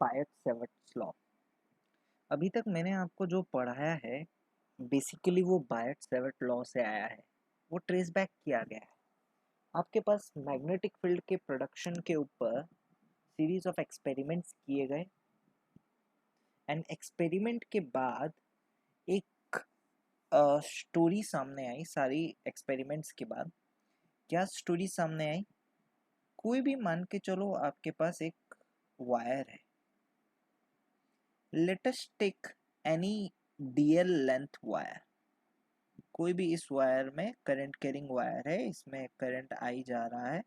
बायट-सैवर्ट्स law. अभी तक मैंने आपको जो पढ़ाया है बेसिकली वो बायट-सैवर्ट लॉ से आया है, वो ट्रेस बैक किया गया है। आपके पास मैग्नेटिक फील्ड के प्रोडक्शन के ऊपर सीरीज ऑफ एक्सपेरिमेंट्स किए गए एंड एक्सपेरिमेंट के बाद एक स्टोरी सामने आई। सारी एक्सपेरिमेंट्स के बाद क्या स्टोरी सामने आई? कोई भी मान के चलो आपके पास एक वायर है, let us take any DL length wire. कोई भी इस वायर में करंट कैरिंग वायर है, इसमें करंट आई जा रहा है,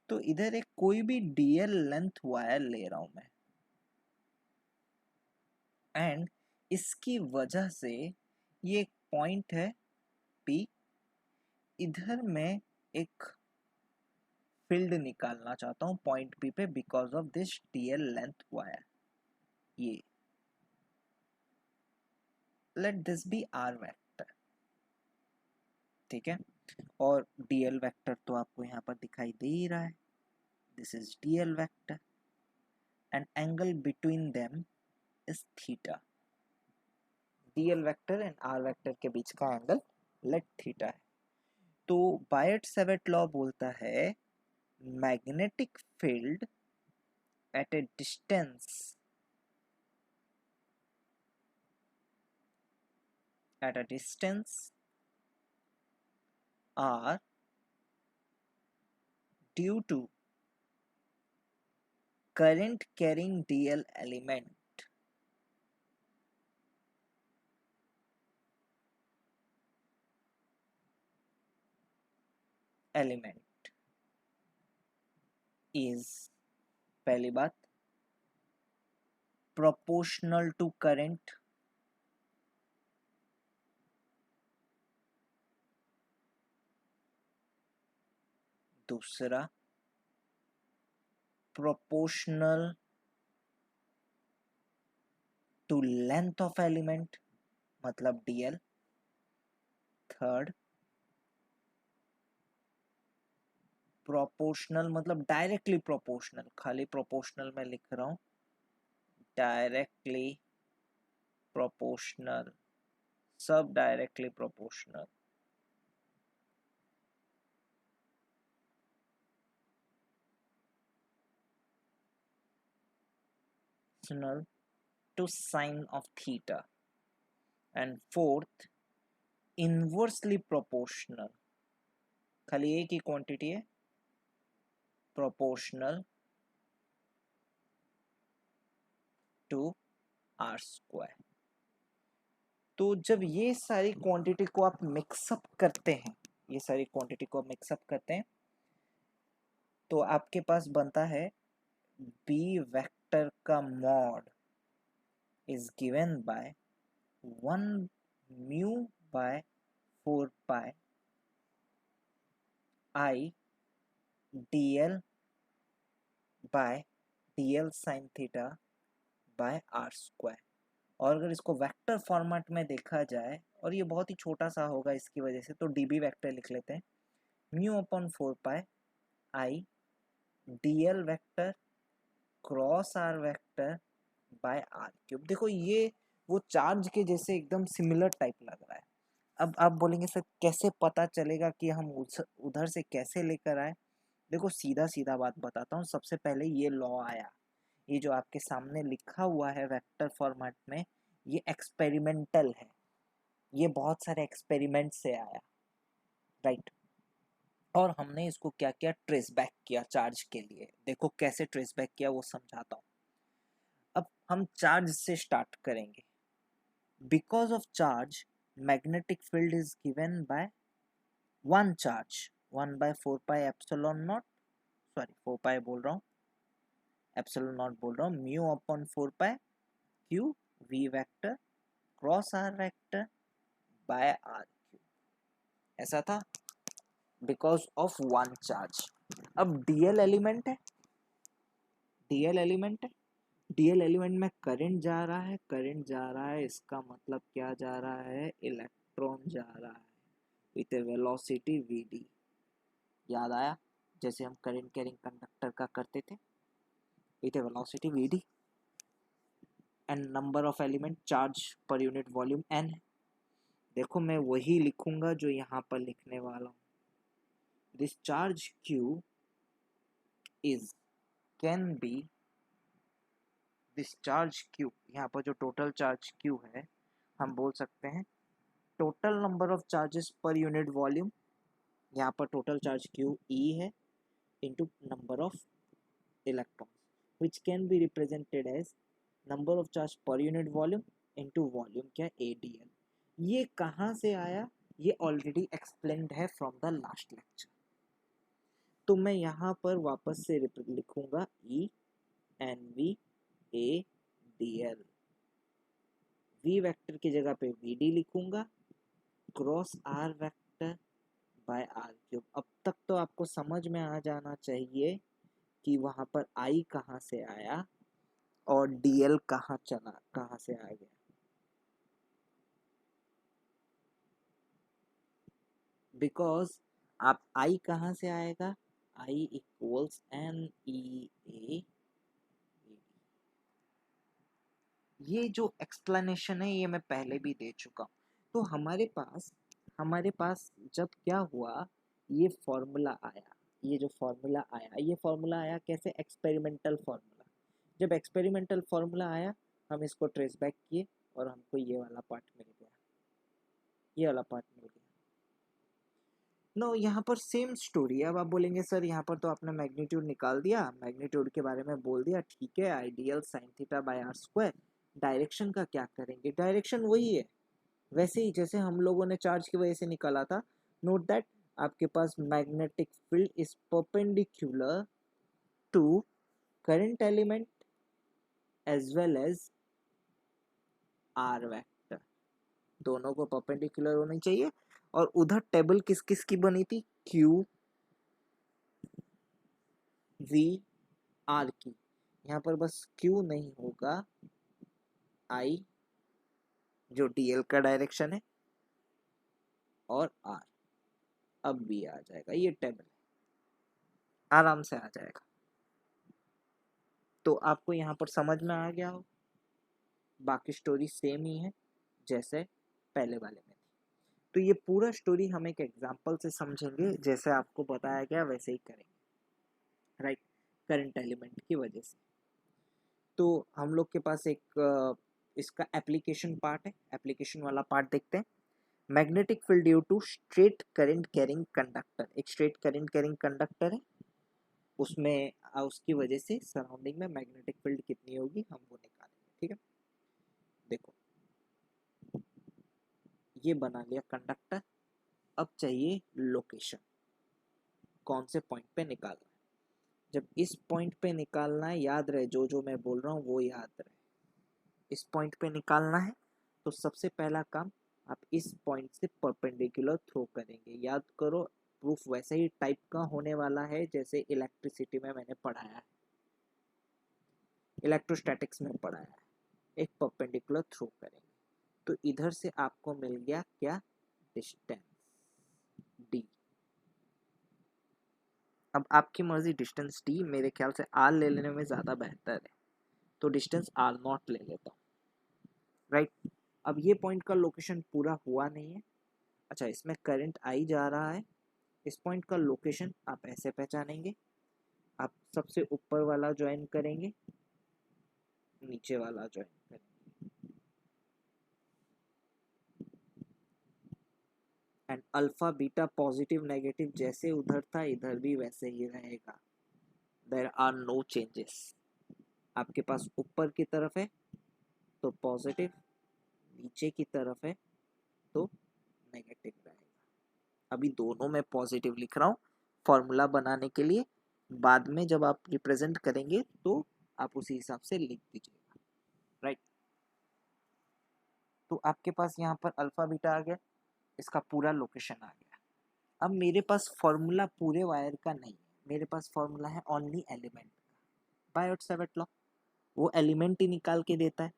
तो इधर एक कोई भी डीएल लेंथ वायर ले रहा हूं मैं, एंड इसकी वजह से ये एक पॉइंट है पी, इधर मैं एक फील्ड निकालना चाहता हूँ पॉइंट पी पे because of this DL length wire. ये let this be R vector, ठीक है। और डीएल वेक्टर तो आपको यहाँ पर दिखाई दे ही रहा है, this is DL vector and angle between them is theta. DL vector and R vector के बीच का एंगल लेट थीटा है। तो बायट-सैवर्ट लॉ बोलता है magnetic field at A distance are due to current carrying DL element is, पहली बात, proportional to current, दूसरा proportional to length of element मतलब DL, थर्ड प्रोपोर्शनल मतलब डायरेक्टली प्रोपोर्शनल, खाली प्रोपोर्शनल में लिख रहा हूं, डायरेक्टली प्रोपोर्शनल, सब directly proportional. to sine of theta, and fourth inversely proportional, खाली एक ही क्वांटिटी है, proportional to r square। तो जब ये सारी क्वांटिटी को आप मिक्सअप करते हैं, ये सारी क्वांटिटी को मिक्सअप करते हैं, तो आपके पास बनता है b वेक्टर का mod is given by 1 mu by 4 pi I dl by dl sin theta by r square। और अगर इसको वेक्टर फॉर्मेट में देखा जाए, और ये बहुत ही छोटा सा होगा इसकी वजह से, तो db वेक्टर लिख लेते हैं, mu upon 4 pi I dl vector cross R vector by R cube. देखो ये वो चार्ज के जैसे एकदम सिमिलर टाइप लग रहा है। अब आप बोलेंगे सर कैसे पता चलेगा कि हम उधर से कैसे लेकर आए? देखो सीधा सीधा बात बताता हूँ। सबसे पहले ये लॉ आया, ये जो आपके सामने लिखा हुआ है वेक्टर फॉर्मेट में, ये एक्सपेरिमेंटल है, ये बहुत सारे एक्सपेरिमेंट से आया, राइट। और हमने इसको क्या किया, ट्रेस बैक किया चार्ज के लिए। देखो कैसे ट्रेस बैक किया वो समझाता हूँ। अब हम चार्ज से स्टार्ट करेंगे। Because of charge magnetic field is given by one charge, 1/4 pi epsilon naught, sorry 4 pi बोल रहा हूँ, एप्सिलॉन नॉट बोल रहा हूँ, mu upon 4 pi Q V vector cross R vector by R Q. ऐसा था बिकॉज ऑफ वन चार्ज। अब DL element है, डीएल एलिमेंट है, डीएल एलिमेंट में करंट जा रहा है, करंट जा रहा है, इसका मतलब क्या जा रहा है, इलेक्ट्रॉन जा रहा है विथ ए वेलोसिटी वीडी। याद आया जैसे हम करंट कैरिंग कंडक्टर का करते थे। with a velocity vd and number of element charge per unit volume n है। देखो मैं वही लिखूंगा जो यहाँ पर लिखने वाला हूँ। This charge q is can be this charge q, यहाँ पर जो टोटल चार्ज q है हम बोल सकते हैं total number of charges per unit volume, यहाँ पर टोटल चार्ज q e है into number of electron which can be represented as number of charge per unit volume into volume क्या AdL। ये कहाँ से आया, ये ऑलरेडी एक्सप्लेन्ड है फ्रॉम द लास्ट लेक्चर। तो मैं यहाँ पर वापस से लिखूंगा EnVAdL, V वेक्टर की जगह पे Vd लिखूंगा cross R vector by R cube. अब तक तो आपको समझ में आ जाना चाहिए कि वहां पर I कहाँ से आया और DL कहाँ से आ गया। बिकॉज आप I कहाँ से आएगा, I इक्वल्स NEA। ये जो एक्सप्लेनेशन है ये मैं पहले भी दे चुका हूँ। तो हमारे पास जब क्या हुआ, ये फॉर्मूला आया, ये जो फॉर्मूला आया, ये फॉर्मूला आया कैसे, एक्सपेरिमेंटल फॉर्मूला। जब एक्सपेरिमेंटल फॉर्मूला आया हम इसको ट्रेस बैक किए और हमको ये वाला पार्ट मिल गया, ये वाला पार्ट मिल गया। नो यहाँ पर सेम स्टोरी है। अब आप बोलेंगे सर यहाँ पर तो आपने मैग्नीट्यूड निकाल दिया, मैग्नीट्यूड के बारे में बोल दिया, ठीक है, ideal sine theta by R square. Direction का क्या करेंगे, डायरेक्शन वही है वैसे ही जैसे हम लोगों ने चार्ज की वजह से निकाला था। नोट दैट आपके पास magnetic field is perpendicular to current element as well as R vector, दोनों को परपेंडिकुलर होनी चाहिए। और उधर टेबल किस किस की बनी थी, Q V R की। यहाँ पर बस Q नहीं होगा, I जो DL का डायरेक्शन है और R अब भी आ जाएगा, ये टेबल आराम से आ जाएगा। तो आपको यहाँ पर समझ में आ गया हो, बाकी स्टोरी सेम ही है जैसे पहले वाले में थी। तो ये पूरा स्टोरी हम एक एग्जांपल से समझेंगे, जैसे आपको बताया गया वैसे ही करेंगे, राइट, करंट एलिमेंट की वजह से। तो हम लोग के पास एक इसका एप्लीकेशन पार्ट है, एप्लीकेशन वाला पार्ट देखते हैं। Magnetic field due to straight current carrying conductor, एक स्ट्रेट करंट कैरिंग कंडक्टर है, उसमें उसकी वजह से सराउंडिंग में मैग्नेटिक फील्ड कितनी होगी हम वो निकालेंगे, ठीक है। देखो ये बना लिया कंडक्टर, अब चाहिए लोकेशन, कौन से पॉइंट पे निकालना है। जब इस पॉइंट पे निकालना है, याद रहे जो मैं बोल रहा हूँ वो याद रहे, इस पॉइंट पे निकालना है तो सबसे पहला काम आप इस पॉइंट से परपेंडिकुलर थ्रो करेंगे। याद करो प्रूफ वैसे ही टाइप का होने वाला है जैसे इलेक्ट्रिसिटी में मैंने पढ़ाया है, इलेक्ट्रोस्टैटिक्स में पढ़ाया है, एक परपेंडिकुलर थ्रो करेंगे। तो इधर से आपको मिल गया क्या, डिस्टेंस d। अब आपकी मर्जी, डिस्टेंस d मेरे ख्याल से r ले लेने में ज़्यादा बेहतर है, तो डिस्टेंस r0 ले लेता हूँ, राइट। अब ये पॉइंट का लोकेशन पूरा हुआ नहीं है। अच्छा, इसमें करंट आई जा रहा है, इस पॉइंट का लोकेशन आप ऐसे पहचानेंगे, आप सबसे ऊपर वाला ज्वाइन करेंगे, नीचे वाला ज्वाइन करेंगे, and alpha beta positive negative जैसे उधर था इधर भी वैसे ही रहेगा, देयर आर नो चेंजेस। आपके पास ऊपर की तरफ है तो पॉजिटिव, नीचे की तरफ है तो नेगेटिव रहेगा। अभी दोनों में पॉजिटिव लिख रहा हूँ फॉर्मूला बनाने के लिए, बाद में जब आप रिप्रेजेंट करेंगे तो आप उसी हिसाब से लिख दीजिएगा, राइट। तो आपके पास यहाँ पर अल्फा बीटा आ गया, इसका पूरा लोकेशन आ गया। अब मेरे पास फॉर्मूला पूरे वायर का नहीं है, मेरे पास फॉर्मूला है ओनली एलिमेंट का, बायोट-सैवर्ट लॉ, वो एलिमेंट ही निकाल के देता है।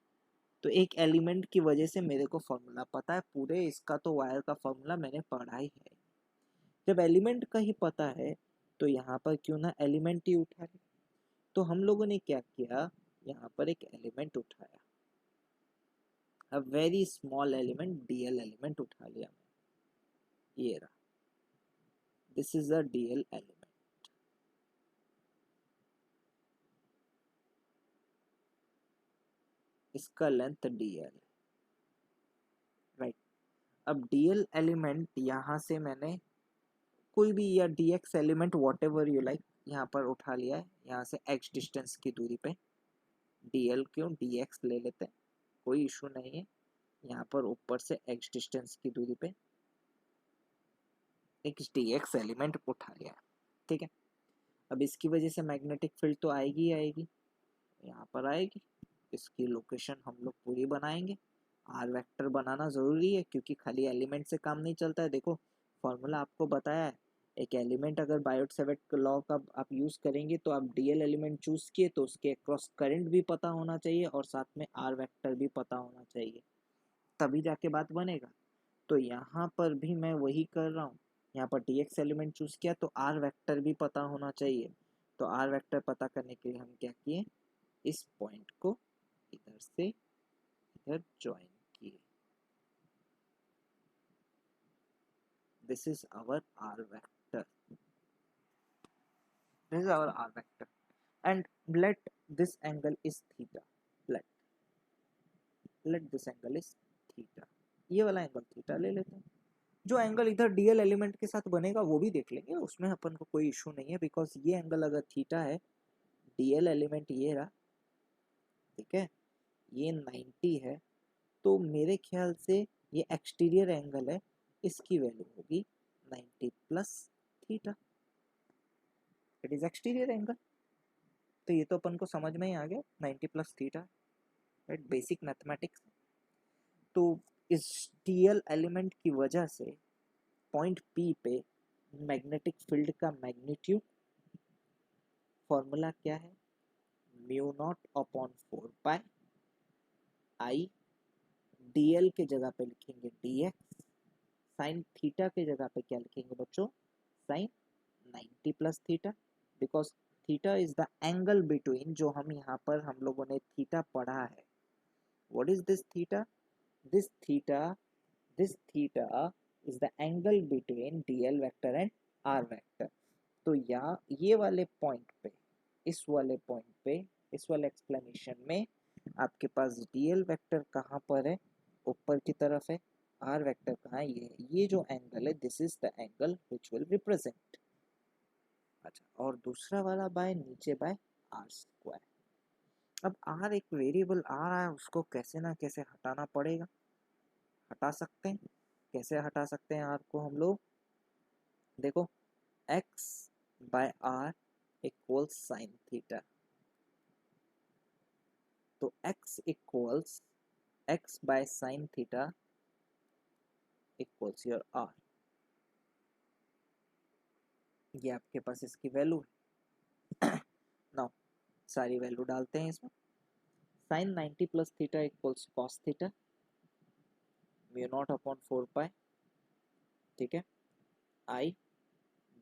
तो एक एलिमेंट की वजह से मेरे को फॉर्मूला पता है, पूरे इसका तो वायर का फॉर्मूला मैंने पढ़ा ही है। जब एलिमेंट का ही पता है तो यहाँ पर क्यों ना एलिमेंट ही उठा ले। तो हम लोगों ने क्या किया, यहाँ पर एक एलिमेंट उठाया, a very small element, DL element उठा लिया मैं, ये रहा, this is a DL element. इसका लेंथ डीएल, राइट। अब डीएल एलिमेंट यहाँ से मैंने कोई भी, या DX element whatever you like, यहाँ पर उठा लिया है, यहाँ से एक्स डिस्टेंस की दूरी पे, डीएल क्यों, डीएक्स ले लेते हैं, कोई इशू नहीं है। यहाँ पर ऊपर से एक्स डिस्टेंस की दूरी पे एक डीएक्स एलिमेंट उठा लिया है, ठीक है। अब इसकी वजह से मैग्नेटिक फील्ड तो आएगी ही आएगी, यहाँ पर आएगी। इसकी लोकेशन हम लोग पूरी बनाएंगे, आर वेक्टर बनाना ज़रूरी है क्योंकि खाली एलिमेंट से काम नहीं चलता है। देखो फॉर्मूला आपको बताया है, एक एलिमेंट अगर बायोट सेवर्ट लॉ का आप यूज़ करेंगे तो आप डीएल एलिमेंट चूज़ किए तो उसके अक्रॉस करंट भी पता होना चाहिए और साथ में आर वेक्टर भी पता होना चाहिए, तभी जाके बात बनेगा। तो यहाँ पर भी मैं वही कर रहा हूँ, यहाँ पर dx एलिमेंट चूज किया तो r वेक्टर भी पता होना चाहिए। तो r वेक्टर पता करने के लिए हम क्या किए, इस पॉइंट को इधर से इधर ज्वाइन किए, this is our r vector, this is our r vector and let this angle is theta, let let this angle is theta, ये वाला एंगल थीटा ले लेते हैं। जो एंगल इधर डीएल एलिमेंट के साथ बनेगा वो भी देख लेंगे, उसमें अपन को कोई इशू नहीं है, बिकॉज ये एंगल अगर थीटा है, डीएल एलिमेंट ये रहा, ठीक है, ये 90 है, तो मेरे ख्याल से ये एक्सटीरियर एंगल है, इसकी वैल्यू होगी 90 plus theta, it is exterior angle. तो ये तो अपन को समझ में ही आ गया, 90 plus theta, right, basic mathematics. तो इस डीएल एलिमेंट की वजह से पॉइंट पी पे मैग्नेटिक फील्ड का मैग्नीट्यूड, फॉर्मूला क्या है, म्यू नॉट अपॉन 4 पाई आई, डीएल के जगह पे लिखेंगे डीएक्स, साइन थीटा के जगह पे क्या लिखेंगे बच्चों, sine 90 plus theta, because theta is the angle between, जो हम यहाँ पर हम लोगों ने थीटा पढ़ा है, what is this theta, this theta, this theta is the angle between DL vector and R vector. तो यहाँ ये वाले पॉइंट पे, इस वाले पॉइंट पे, इस वाले एक्सप्लेनेशन में आपके पास डीएल वेक्टर कहाँ पर है, ऊपर की तरफ है, आर वेक्टर कहाँ है, ये जो एंगल है, this is the angle which will represent. अच्छा, और दूसरा वाला बाय नीचे बाय आर स्क्वायर। अब आर एक वेरिएबल आ रहा है, उसको कैसे ना कैसे हटाना पड़ेगा, हटा सकते हैं, कैसे हटा सकते हैं आर को हम लोग, देखो x by R equals sine theta, तो x equals x by sine theta equals your r, ये आपके पास इसकी वैल्यू है। नाउ सारी वैल्यू डालते हैं इसमें, sine 90 plus theta equals cos theta, mu naught upon 4 pi, ठीक है, I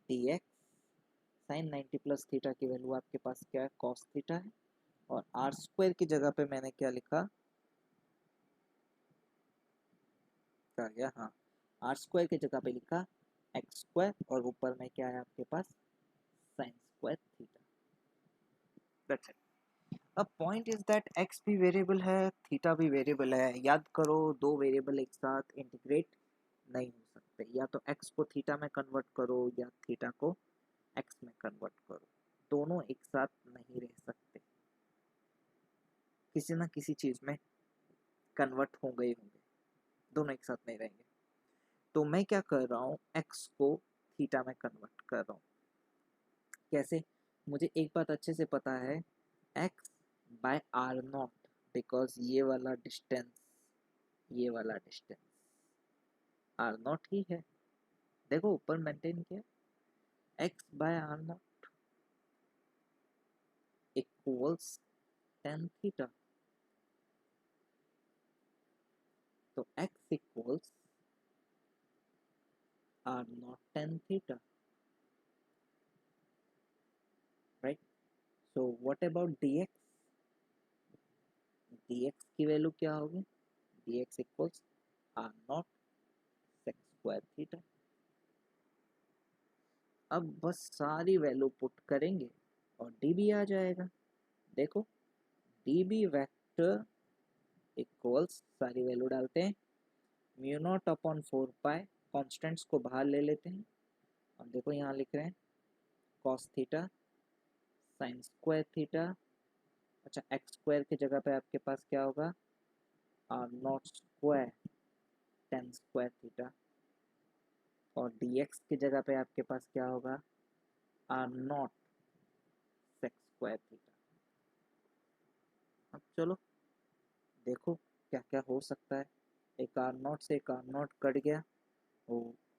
D x, sine 90 plus theta की वैल्यू आपके पास क्या है, कॉस थीटा है, और आर स्क्वायर की जगह पे मैंने क्या लिखा, क्या गया, हाँ, आर स्क्वायर की जगह पे लिखा एक्स स्क्वायर, और ऊपर में क्या है आपके पास, sine square theta, that's it. अब पॉइंट इज दैट एक्स भी वेरिएबल है, थीटा भी वेरिएबल है, याद करो दो वेरिएबल एक साथ इंटीग्रेट नहीं हो सकते, या तो एक्स को थीटा में कन्वर्ट करो या थीटा को एक्स में कन्वर्ट करो, दोनों एक साथ नहीं रह सकते, किसी ना किसी चीज में कन्वर्ट हो गए होंगे, दोनों एक साथ नहीं रहेंगे। तो मैं क्या कर रहा हूँ, एक्स को थीटा में कन्वर्ट कर रहा हूँ, कैसे, मुझे एक बात अच्छे से पता है, X by are naught, because ये वाला डिस्टेंस, ये वाला डिस्टेंस आर नॉट ही है, देखो ऊपर मेंटेन किया, x by are naught equals ten theta, तो x equals are naught ten theta, right. So what about dx? dx की वैल्यू क्या होगी? dx equals are naught sec square theta. अब बस सारी वैल्यू पुट करेंगे और db आ जाएगा। देखो db वेक्टर इक्वल्स, सारी वैल्यू डालते हैं, म्यू नॉट अपॉन 4 पाई, कॉन्स्टेंट्स को बाहर ले लेते हैं। अब देखो यहाँ लिख रहे हैं cos theta sine square theta, अच्छा एक्स स्क्वायर की जगह पे आपके पास क्या होगा? R naught square tan square theta, और dx की जगह पे आपके पास क्या होगा? R naught sec square theta. अब चलो देखो क्या क्या हो सकता है। एक आर नॉट से एक आर नॉट कट गया,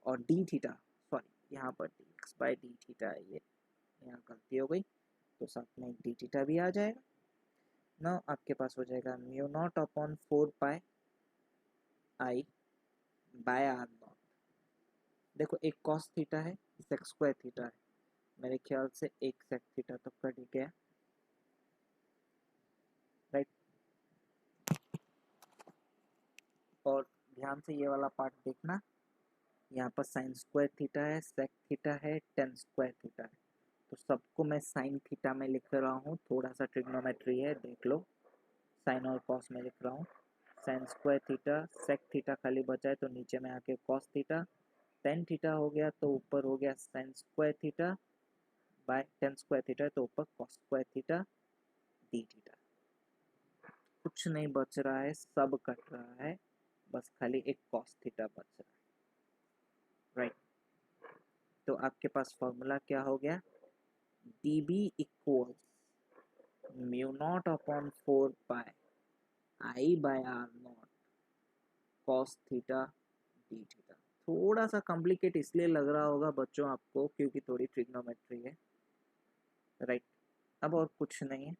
और डी थीटा, सॉरी यहाँ पर D x by D theta है, ये यहाँ गलती हो गई, तो साथ में डी थीटा भी आ जाएगा ना। आपके पास हो जाएगा mu naught upon 4 pi I by are naught. देखो एक कॉस थीटा है, सेक स्क्वायर थीटा है, मेरे ख्याल से एक सेक थीटा तो कट गया, राइट। और ध्यान से ये वाला पार्ट देखना, यहाँ पर साइन स्क्वायर थीटा है, सेक थीटा है, टेन स्क्वायर थीटा है, तो सबको मैं साइन थीटा में लिख रहा हूँ। थोड़ा सा ट्रिग्नोमेट्री है, देख लो, साइन और कॉस में लिख रहा हूँ। Sine square theta, sec theta खाली बचा है तो नीचे में आके कॉस थीटा, टेन थीटा हो गया तो ऊपर हो गया sign square theta by ten square theta, तो ऊपर cos square theta D theta. कुछ नहीं बच रहा है, सब कट रहा है, बस खाली एक कॉस थीटा बच रहा है, राइट। तो आपके पास फॉर्मूला क्या हो गया? dB equals mu naught upon 4 pi I by are naught cos theta D theta. थोड़ा सा कॉम्प्लिकेट इसलिए लग रहा होगा बच्चों आपको क्योंकि थोड़ी ट्रिग्नोमेट्री है, राइट। अब और कुछ नहीं है।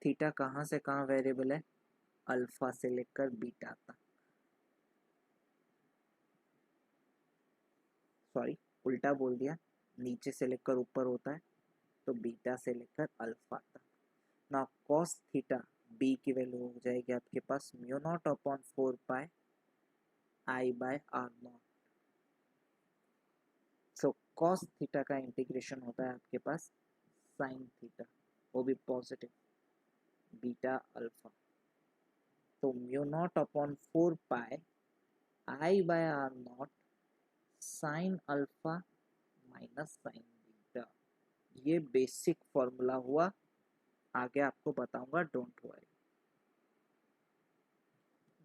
थीटा कहाँ से कहाँ वेरिएबल है? अल्फा से लेकर बीटा तक, सॉरी उल्टा बोल दिया, नीचे से लेकर ऊपर होता है, तो बीटा से लेकर अल्फा तक ना। कॉस थीटा बी की वैल्यू हो जाएगी आपके पास mu naught upon 4 pi I by are naught. So cos theta का इंटीग्रेशन होता है आपके पास साइन थीटा, वो भी पॉजिटिव, बीटा अल्फा, तो mu naught upon 4 pi I by are naught sine alpha minus sine beta. ये बेसिक फॉर्मूला हुआ, आगे आपको बताऊंगा, डोंट वरी,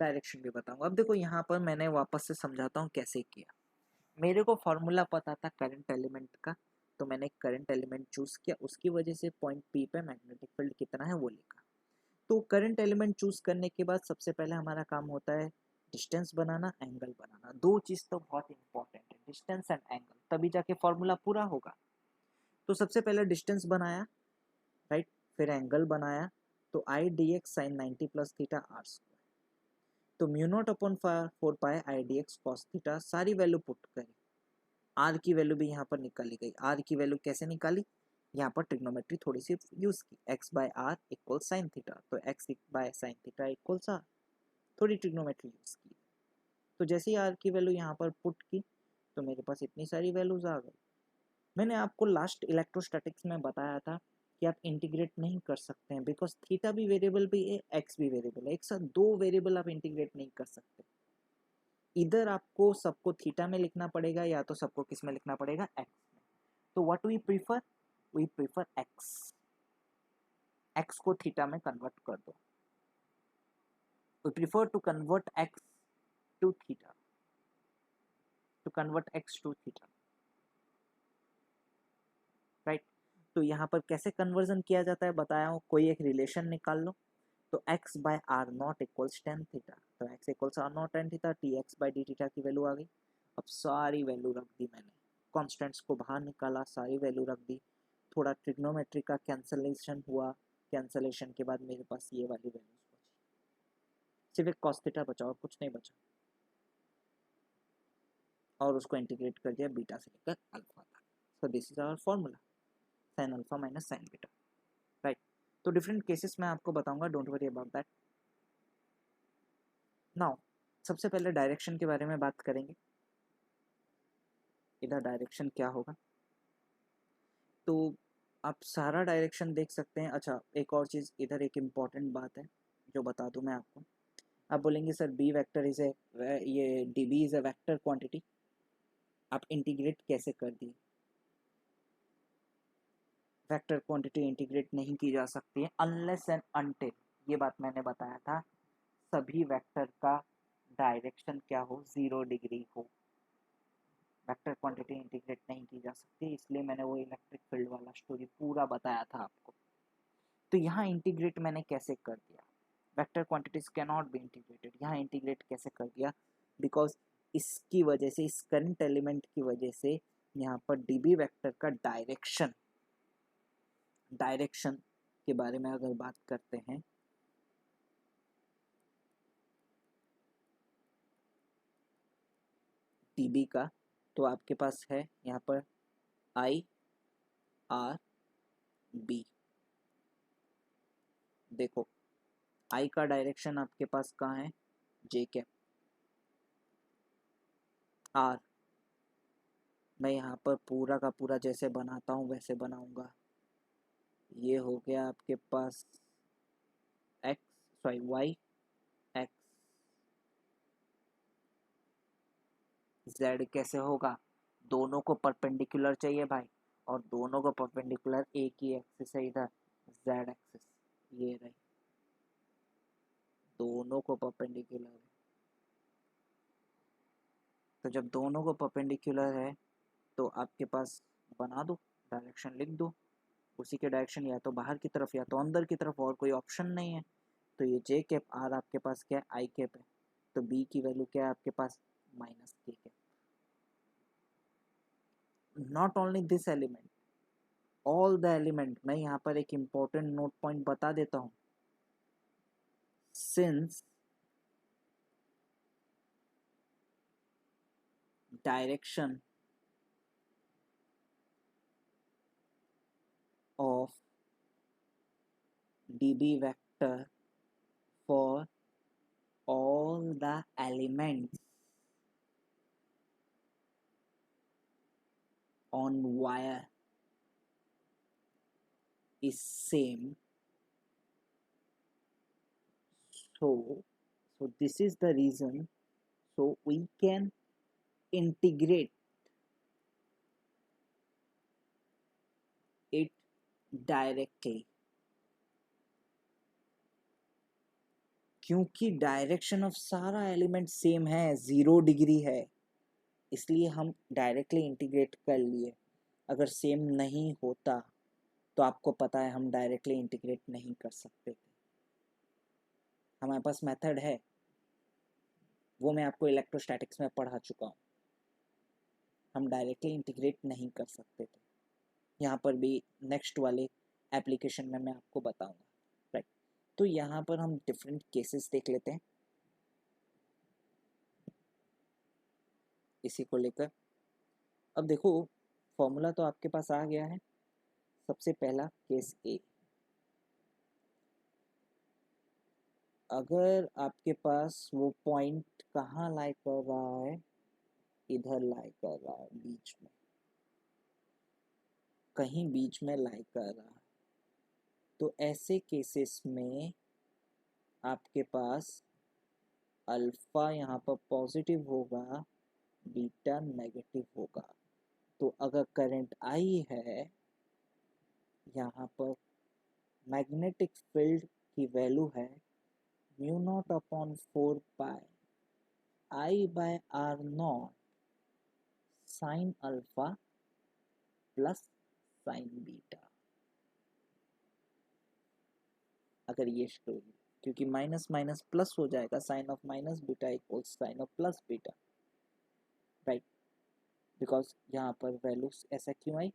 डायरेक्शन भी बताऊंगा। अब देखो यहाँ पर मैंने वापस से समझाता हूँ कैसे किया। मेरे को फॉर्मूला पता था करंट एलिमेंट का, तो मैंने करंट एलिमेंट चूज किया, उसकी वजह से पॉइंट पी पे मैग्नेटिक फील्ड कितना है वो लिखा। तो करंट एलिमेंट चूज करने के बाद सबसे पहले हमारा काम होता है डिस्टेंस बनाना, एंगल बनाना। दो चीज तो बहुत इंपॉर्टेंट है, डिस्टेंस एंड एंगल, तभी जाके फॉर्मूला पूरा होगा। तो सबसे पहले डिस्टेंस बनाया, राइट, फिर एंगल बनाया, तो i D x sine 90 plus theta r square, तो mu naught upon 4 pi i D x cos theta, सारी वैल्यू पुट करी, आर की वैल्यू भी यहाँ पर निकाली गई। आर की वैल्यू कैसे निकाली? यहाँ पर ट्रिग्नोमेट्री थोड़ी सी यूज की, x by r equal sine theta, तो x by sine theta equals r, थोड़ी ट्रिग्नोमेट्री यूज की। तो जैसे ही आर की वैल्यू यहाँ पर पुट की तो मेरे पास इतनी सारी वैल्यूज आ गई। मैंने आपको लास्ट इलेक्ट्रोस्टैटिक्स में बताया था कि आप इंटीग्रेट नहीं कर सकते हैं, बिकॉज थीटा भी वेरिएबल भी है, एक्स भी वेरिएबल है, एक साथ दो वेरिएबल आप इंटीग्रेट नहीं कर सकते। इधर आपको सबको थीटा में लिखना पड़ेगा या तो सबको किस में लिखना पड़ेगा? एक्स में। तो what we prefer X, X को थीटा में कन्वर्ट कर दो। We prefer to convert X to theta, to convert X to theta, right. तो यहाँ पर कैसे कन्वर्जन किया जाता है बताया हूँ, कोई एक रिलेशन निकाल लो, तो x by are naught equals ten theta, तो x equals are naught ten theta, T X by D theta की वैल्यू आ गई। अब सारी वैल्यू रख दी मैंने, कॉन्स्टेंट्स को बाहर निकाला, सारी वैल्यू रख दी, थोड़ा ट्रिग्नोमेट्री का कैंसलेशन हुआ, कैंसलेशन के बाद मेरे पास ये वाली वैल्यूज बची, सिर्फ एक कॉस थीटा बचा और कुछ नहीं बचा, और उसको इंटीग्रेट कर दिया बीटा से लेकर अल्फा तक। So this is our formula, sine alpha minus sine beta, right. तो डिफरेंट केसेस मैं आपको बताऊंगा, don't worry about that. Now सबसे पहले डायरेक्शन के बारे में बात करेंगे। इधर डायरेक्शन क्या होगा, तो आप सारा डायरेक्शन देख सकते हैं। अच्छा, एक और चीज़, इधर एक इम्पॉर्टेंट बात है जो बता दूं मैं आपको। आप बोलेंगे sir b vector is a, ये d b is a vector quantity, आप इंटीग्रेट कैसे कर दिए? वेक्टर क्वांटिटी इंटीग्रेट नहीं की जा सकती है अनलेस एंड अनटिल, ये बात मैंने बताया था, सभी वेक्टर का डायरेक्शन क्या हो, 0 डिग्री हो। वेक्टर क्वांटिटी इंटीग्रेट नहीं की जा सकती, इसलिए मैंने वो इलेक्ट्रिक फील्ड वाला स्टोरी पूरा बताया था आपको। तो यहाँ इंटीग्रेट मैंने कैसे कर दिया, vector quantities can not be integrated, यहाँ इंटीग्रेट कैसे कर दिया, बिकॉज इसकी वजह से, इस करंट एलिमेंट की वजह से यहाँ पर डीबी वेक्टर का डायरेक्शन के बारे में अगर बात करते हैं, डीबी का, तो आपके पास है यहाँ पर आई आर बी। देखो आई का डायरेक्शन आपके पास कहाँ है, जे कैप। आर मैं यहाँ पर पूरा का पूरा जैसे बनाता हूँ वैसे बनाऊंगा, ये हो गया आपके पास x, sorry y x, z कैसे होगा, दोनों को परपेंडिकुलर चाहिए भाई, और दोनों को परपेंडिकुलर एक ही एक्सिस है इधर, जेड एक्सिस, ये रही, दोनों को परपेंडिकुलर है। तो जब दोनों को परपेंडिकुलर है तो आपके पास बना दो, डायरेक्शन लिख दो, उसी के डायरेक्शन या तो बाहर की तरफ या तो अंदर की तरफ, और कोई ऑप्शन नहीं है। तो ये जे कैप, आर आपके पास क्या है, आई कैप है, तो बी की वैल्यू क्या है आपके पास, माइनस के cap. Not only this element, all the element. मैं यहाँ पर एक इंपॉर्टेंट नोट पॉइंट बता देता हूँ, since direction of dB vector for all the elements on wire is same. So this is the reason, so we can integrate it directly, क्योंकि direction of सारा element same है, 0 degree है, इसलिए हम directly integrate कर लिए। अगर same नहीं होता तो आपको पता है हम डायरेक्टली इंटीग्रेट नहीं कर सकते थे। हमारे पास मेथड है, वो मैं आपको इलेक्ट्रोस्टैटिक्स में पढ़ा चुका हूँ, हम डायरेक्टली इंटीग्रेट नहीं कर सकते थे। यहाँ पर भी नेक्स्ट वाले एप्लीकेशन में मैं आपको बताऊंगा, राइट। तो यहाँ पर हम डिफरेंट केसेस देख लेते हैं इसी को लेकर। अब देखो फॉर्मूला तो आपके पास आ गया है। सबसे पहला केस ए, अगर आपके पास वो पॉइंट कहाँ लाई कर रहा है, इधर लाई कर रहा है, बीच में, कहीं बीच में लाई कर रहा है, तो ऐसे केसेस में आपके पास अल्फा यहाँ पर पॉजिटिव होगा, बीटा नेगेटिव होगा। तो अगर करंट आई है, यहाँ पर मैग्नेटिक फील्ड की वैल्यू है mu naught upon 4 pi I by are naught sine alpha plus sine beta. अगर ये स्टोरी, क्योंकि माइनस माइनस प्लस हो जाएगा, sine of minus beta equals sine of plus beta, right, because यहाँ पर value ऐसा क्यों आई,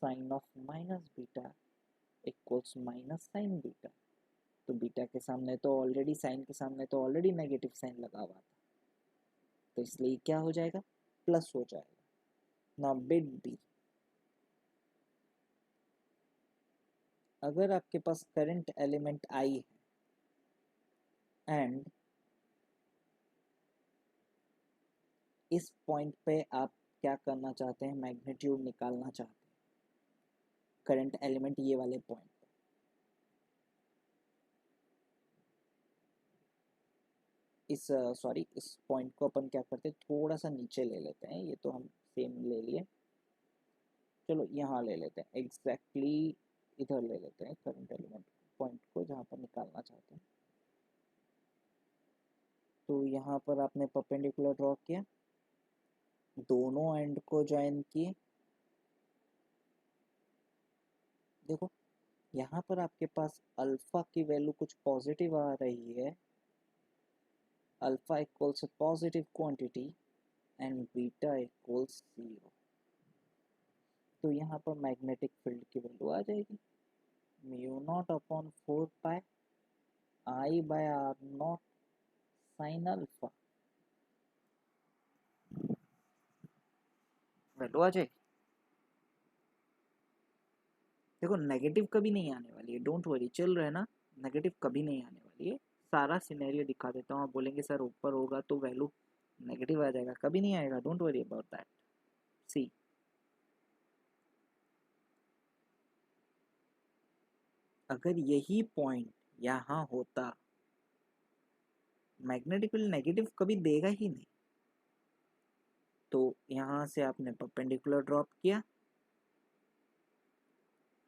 sine of minus beta equals minus sine beta, तो बीटा के सामने तो ऑलरेडी, साइन के सामने तो ऑलरेडी नेगेटिव साइन लगा हुआ था, तो इसलिए क्या हो जाएगा, प्लस हो जाएगा। नाउ बिट बी, अगर आपके पास करंट एलिमेंट आई है एंड इस पॉइंट पे आप क्या करना चाहते हैं, मैग्नीट्यूड निकालना चाहते हैं करंट एलिमेंट ये वाले पॉइंट पे, इस पॉइंट को अपन क्या करते हैं, थोड़ा सा नीचे ले लेते हैं, ये तो हम सेम ले लिए, चलो यहाँ ले लेते हैं एग्जैक्टली इधर ले लेते हैं करंट एलिमेंट पॉइंट को जहाँ पर निकालना चाहते हैं। तो यहाँ पर आपने परपेंडिकुलर ड्रॉ किया, दोनों एंड को ज्वाइन किए, देखो यहाँ पर आपके पास अल्फा की वैल्यू कुछ पॉजिटिव आ रही है, alpha equals a positive quantity and beta equals 0। तो यहाँ पर मैग्नेटिक फील्ड की वैल्यू आ जाएगी mu naught upon 4 pi I by are naught sine alpha, value आ जाएगी। देखो नेगेटिव कभी नहीं आने वाली है, डोंट वरी, चल रहा है ना, नेगेटिव कभी नहीं आने वाली है। सारा सिनेरियो दिखा देता हूँ, आप बोलेंगे सर ऊपर होगा तो वैल्यू नेगेटिव आ जाएगा, कभी नहीं आएगा, डोंट वरी अबाउट दैट। सी अगर यही पॉइंट यहाँ होता, मैग्नेटिक फील्ड नेगेटिव कभी देगा ही नहीं। तो यहाँ से आपने परपेंडिकुलर ड्रॉप किया,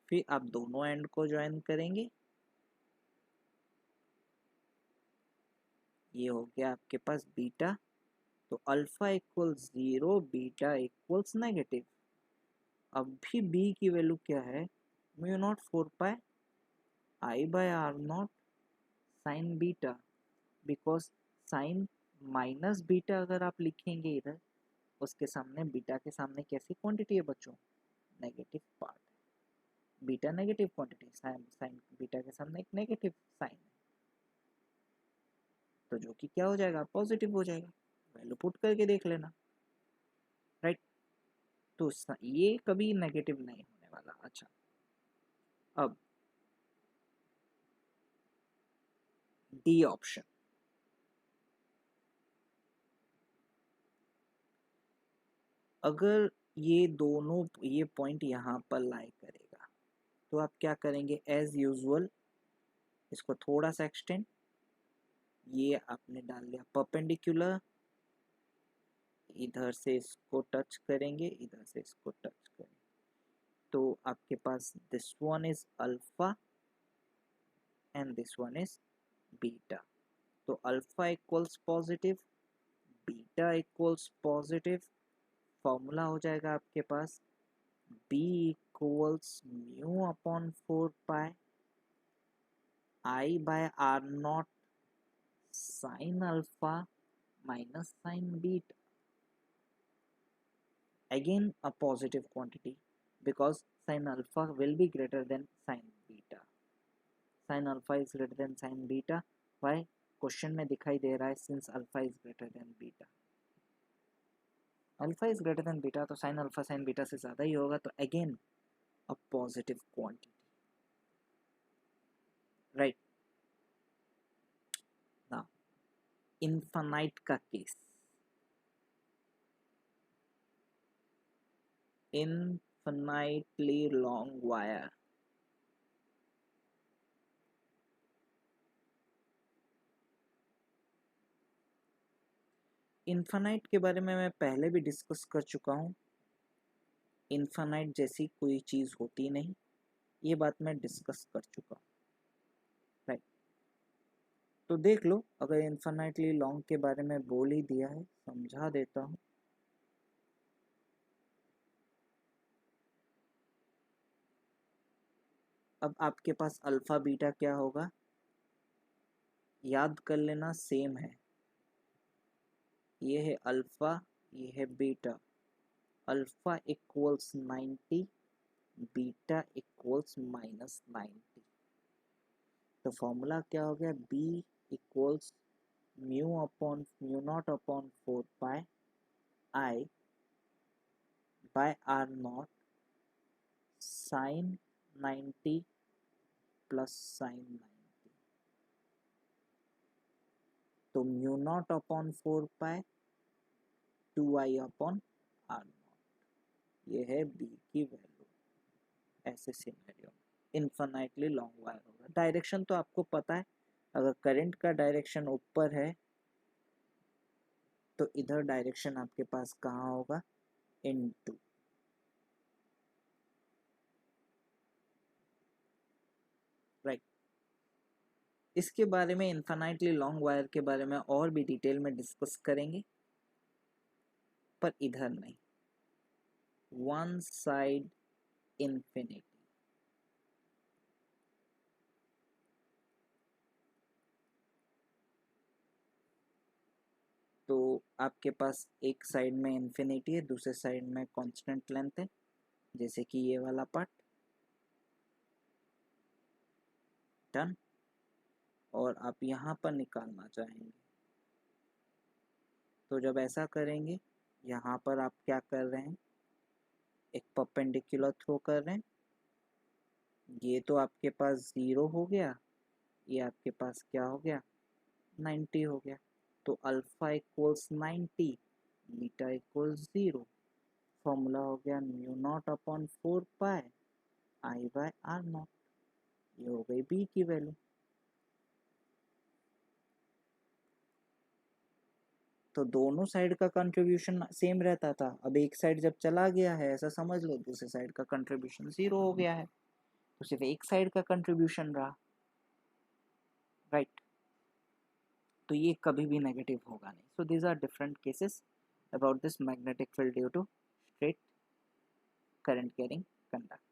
फिर आप दोनों एंड को ज्वाइन करेंगे, ये हो गया आपके पास बीटा, तो alpha equals 0 beta equals negative. अब भी बी की वैल्यू क्या है, mu naught 4 pi I by are naught sine beta, because sine minus beta अगर आप लिखेंगे इधर, उसके सामने बीटा के सामने कैसी क्वांटिटी है बच्चों, negative part, beta negative quantity, sine sine beta के सामने एक नेगेटिव साइन है, तो जो कि क्या हो जाएगा, पॉजिटिव हो जाएगा, वैल्यू पुट करके देख लेना, राइट। तो ये कभी नेगेटिव नहीं होने वाला। अच्छा अब डी ऑप्शन, अगर ये दोनों ये पॉइंट यहाँ पर लाई करेगा तो आप क्या करेंगे, एज यूजुअल इसको थोड़ा सा एक्सटेंड, ये आपने डाल दिया परपेंडिकुलर, इधर से इसको टच करेंगे, इधर से इसको टच करेंगे, तो आपके पास this one is alpha and this one is beta, तो alpha equals positive, beta equals positive, formula हो जाएगा आपके पास b equals mu upon 4 pi I by are naught sine alpha minus sin beta, again a positive quantity because sin alpha will be greater than sin beta, sin alpha is greater than sin beta, why question में दिखाई दे रहा है since alpha is greater than beta, alpha is greater than beta, तो sine alpha sine beta से ज़्यादा ही होगा, तो again a positive quantity, right. Now infinite का case, infinitely long wire, infinite के बारे में मैं पहले भी डिस्कस कर चुका हूँ, इनफाइनाइट जैसी कोई चीज़ होती नहीं, ये बात मैं डिस्कस कर चुका हूँ, राइट। तो देख लो, अगर इनफाइनाइटली लॉन्ग के बारे में बोल ही दिया है, समझा देता हूँ। अब आपके पास अल्फा बीटा क्या होगा, याद कर लेना, सेम है, ये है अल्फा, ये है beta, alpha equals 90, beta equals -90, तो फॉर्मूला क्या हो गया, b equals mu naught upon 4 pi I by are naught sine 90 plus sine 90, तो mu naught upon 4 pi 2i upon R naught, ये है बी की वैल्यू। ऐसे सिनेरियो इन्फिनाइटली लॉन्ग वायर होगा। डायरेक्शन तो आपको पता है, अगर करंट का डायरेक्शन ऊपर है तो इधर डायरेक्शन आपके पास कहाँ होगा, इनटू। राइट, इसके बारे में इन्फिनाइटली लॉन्ग वायर के बारे में और भी डिटेल में डिस्कस करेंगे, पर इधर नहीं। वन साइड इन्फिनिटी, तो आपके पास एक साइड में इन्फिनिटी है, दूसरे साइड में कांस्टेंट लेंथ है, जैसे कि ये वाला पार्ट। डन। और आप यहाँ पर निकालना चाहेंगे, तो जब ऐसा करेंगे, यहाँ पर आप क्या कर रहे हैं, एक परपेंडिकुलर थ्रो कर रहे हैं। ये तो आपके पास 0 हो गया, ये आपके पास क्या हो गया, 90 हो गया। तो alpha equals 90, beta equals 0। Formula हो गया mu naught upon 4 pi I by are naught, ये हो गई बी की वैल्यू। तो दोनों साइड का कंट्रीब्यूशन सेम रहता था, अब एक साइड जब चला गया है, ऐसा समझ लो दूसरे साइड का कंट्रीब्यूशन 0 हो गया है, तो सिर्फ एक साइड का कंट्रीब्यूशन रहा। राइट, तो ये कभी भी नेगेटिव होगा नहीं। So these are different cases about this magnetic field due to straight current carrying conductor.